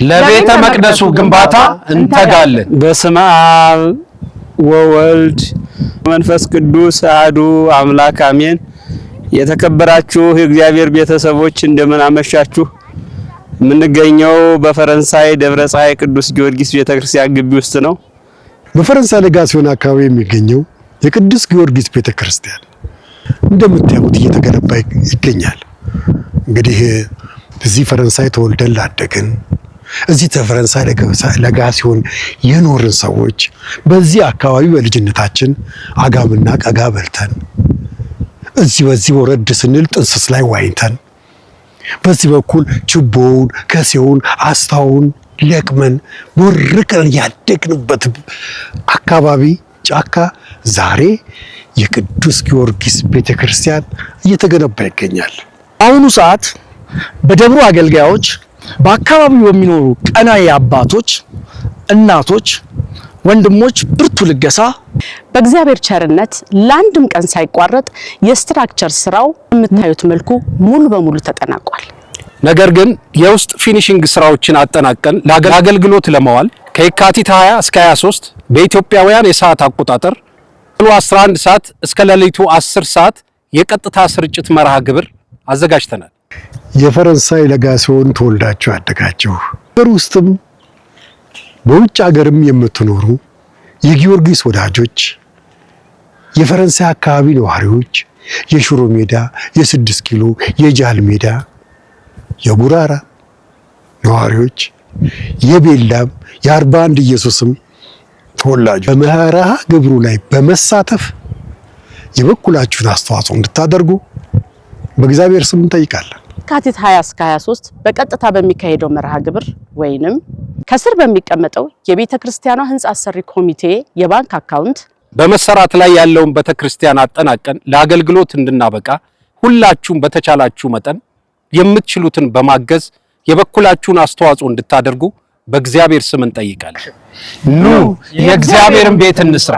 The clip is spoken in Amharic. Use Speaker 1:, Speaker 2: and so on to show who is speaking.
Speaker 1: ለቤተ መቅደሱ ግንባታ እንተጋለን።
Speaker 2: በስመ አብ ወወልድ መንፈስ ቅዱስ አሐዱ አምላክ አሜን። የተከበራችሁ የእግዚአብሔር ቤተሰቦች እንደምን አመሻችሁ። የምንገኘው በፈረንሳይ ደብረ ፀሐይ ቅዱስ ጊዮርጊስ ቤተክርስቲያን ግቢ ውስጥ ነው።
Speaker 3: በፈረንሳይ ለጋሲዮን አካባቢ የሚገኘው የቅዱስ ጊዮርጊስ ቤተክርስቲያን እንደምታዩት እየተገነባ ይገኛል። እንግዲህ እዚህ ፈረንሳይ ተወልደን ላደግን እዚህ ፈረንሳይ ለጋሲዮን የኖርን ሰዎች በዚህ አካባቢ በልጅነታችን አጋምና ቀጋ በልተን በዚህ ወረድ ስንል ጥንስስ ላይ ዋይንተን በዚህ በኩል ችቦውን ከሴውን አስታውን ለቅመን ወርቀን ያደግንበት አካባቢ ጫካ ዛሬ የቅዱስ ጊዮርጊስ ቤተክርስቲያን እየተገነባ ይገኛል።
Speaker 4: አሁኑ ሰዓት በደብሩ አገልጋዮች በአካባቢው የሚኖሩ ቀናኢ አባቶች፣ እናቶች፣ ወንድሞች ብርቱ ልገሳ
Speaker 5: በእግዚአብሔር ቸርነት ለአንድም ቀን ሳይቋረጥ የስትራክቸር ስራው የምታዩት መልኩ ሙሉ በሙሉ ተጠናቋል።
Speaker 1: ነገር ግን የውስጥ ፊኒሺንግ ስራዎችን አጠናቀን ለአገልግሎት ለማዋል ከየካቲት 20 እስከ 23 በኢትዮጵያውያን የሰዓት አቆጣጠር 11 ሰዓት እስከ ሌሊቱ 10 ሰዓት የቀጥታ ስርጭት መርሃ ግብር አዘጋጅተናል።
Speaker 3: የፈረንሳይ ለጋሲዮን ተወልዳችሁ ያደጋችሁ ሀገር ውስጥም በውጭ ሀገርም የምትኖሩ የጊዮርጊስ ወዳጆች፣ የፈረንሳይ አካባቢ ነዋሪዎች፣ የሽሮ ሜዳ፣ የ6 ኪሎ፣ የጃል ሜዳ፣ የጉራራ ነዋሪዎች፣ የቤላም የ41 ኢየሱስም ተወላጆች በመርሃ ግብሩ ላይ በመሳተፍ የበኩላችሁን አስተዋጽኦ እንድታደርጉ በእግዚአብሔር ስም እንጠይቃለን።
Speaker 5: የካቲት 20 እስከ 23 በቀጥታ በሚካሄደው መርሃ ግብር ወይንም ከስር በሚቀመጠው የቤተ ክርስቲያኗ ህንጻ አሰሪ ኮሚቴ የባንክ አካውንት
Speaker 1: በመሰራት ላይ ያለውን ቤተክርስቲያን አጠናቀን ለአገልግሎት እንድናበቃ ሁላችሁም በተቻላችሁ መጠን የምትችሉትን በማገዝ የበኩላችሁን አስተዋጽኦ እንድታደርጉ በእግዚአብሔር ስም እንጠይቃለን።
Speaker 4: ኑ የእግዚአብሔርን ቤት እንስራ።